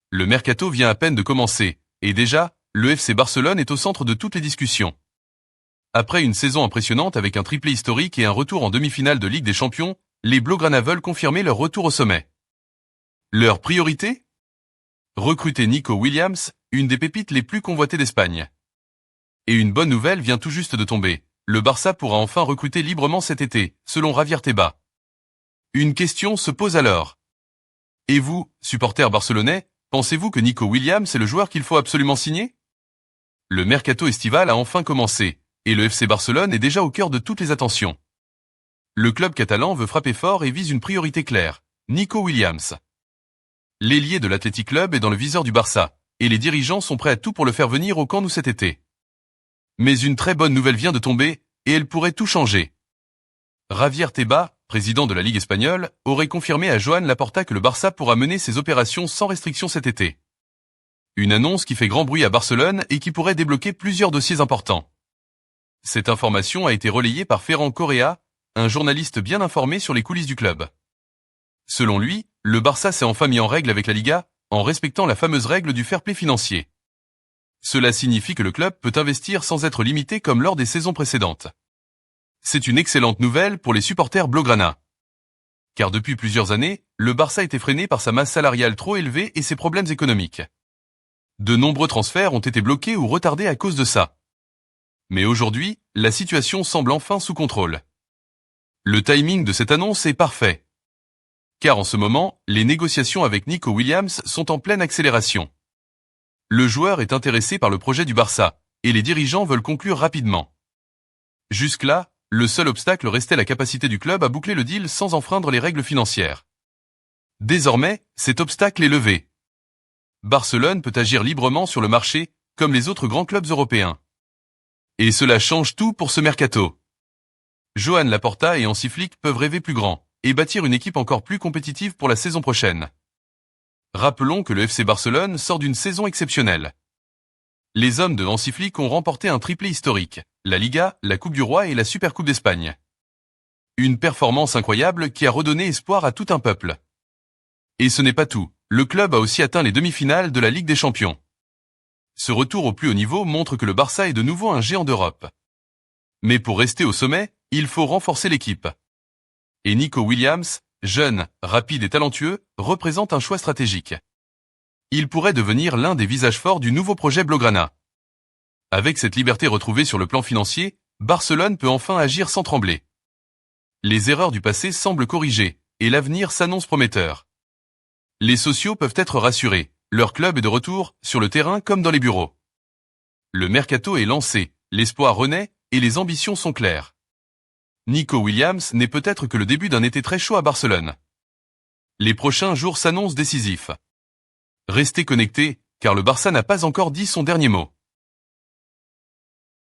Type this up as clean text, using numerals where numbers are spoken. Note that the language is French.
Le mercato vient à peine de commencer, et déjà, le FC Barcelone est au centre de toutes les discussions. Après une saison impressionnante avec un triplé historique et un retour en demi-finale de Ligue des Champions, les Blaugrana veulent confirmer leur retour au sommet. Leur priorité ? Recruter Nico Williams, une des pépites les plus convoitées d'Espagne. Et une bonne nouvelle vient tout juste de tomber. Le Barça pourra enfin recruter librement cet été, selon Javier Tebas. Une question se pose alors. Et vous, supporters barcelonais, pensez-vous que Nico Williams est le joueur qu'il faut absolument signer ? Le mercato estival a enfin commencé, et le FC Barcelone est déjà au cœur de toutes les attentions. Le club catalan veut frapper fort et vise une priorité claire, Nico Williams. L'ailier de l'Athletic Club est dans le viseur du Barça, et les dirigeants sont prêts à tout pour le faire venir au Camp Nou cet été. Mais une très bonne nouvelle vient de tomber, et elle pourrait tout changer. Javier Tebas, président de la Ligue espagnole, aurait confirmé à Joan Laporta que le Barça pourra mener ses opérations sans restriction cet été. Une annonce qui fait grand bruit à Barcelone et qui pourrait débloquer plusieurs dossiers importants. Cette information a été relayée par Ferran Correa, un journaliste bien informé sur les coulisses du club. Selon lui, le Barça s'est enfin mis en règle avec la Liga, en respectant la fameuse règle du fair play financier. Cela signifie que le club peut investir sans être limité comme lors des saisons précédentes. C'est une excellente nouvelle pour les supporters blaugrana. Car depuis plusieurs années, le Barça était freiné par sa masse salariale trop élevée et ses problèmes économiques. De nombreux transferts ont été bloqués ou retardés à cause de ça. Mais aujourd'hui, la situation semble enfin sous contrôle. Le timing de cette annonce est parfait. Car en ce moment, les négociations avec Nico Williams sont en pleine accélération. Le joueur est intéressé par le projet du Barça, et les dirigeants veulent conclure rapidement. Jusque-là, le seul obstacle restait la capacité du club à boucler le deal sans enfreindre les règles financières. Désormais, cet obstacle est levé. Barcelone peut agir librement sur le marché, comme les autres grands clubs européens. Et cela change tout pour ce mercato. Joan Laporta et Hansi Flick peuvent rêver plus grand, et bâtir une équipe encore plus compétitive pour la saison prochaine. Rappelons que le FC Barcelone sort d'une saison exceptionnelle. Les hommes de Hansi Flick ont remporté un triplé historique, la Liga, la Coupe du Roi et la Supercoupe d'Espagne. Une performance incroyable qui a redonné espoir à tout un peuple. Et ce n'est pas tout, le club a aussi atteint les demi-finales de la Ligue des Champions. Ce retour au plus haut niveau montre que le Barça est de nouveau un géant d'Europe. Mais pour rester au sommet, il faut renforcer l'équipe. Et Nico Williams, jeune, rapide et talentueux, représente un choix stratégique. Il pourrait devenir l'un des visages forts du nouveau projet Blaugrana. Avec cette liberté retrouvée sur le plan financier, Barcelone peut enfin agir sans trembler. Les erreurs du passé semblent corrigées, et l'avenir s'annonce prometteur. Les sociaux peuvent être rassurés, leur club est de retour, sur le terrain comme dans les bureaux. Le mercato est lancé, l'espoir renaît, et les ambitions sont claires. Nico Williams n'est peut-être que le début d'un été très chaud à Barcelone. Les prochains jours s'annoncent décisifs. Restez connectés, car le Barça n'a pas encore dit son dernier mot.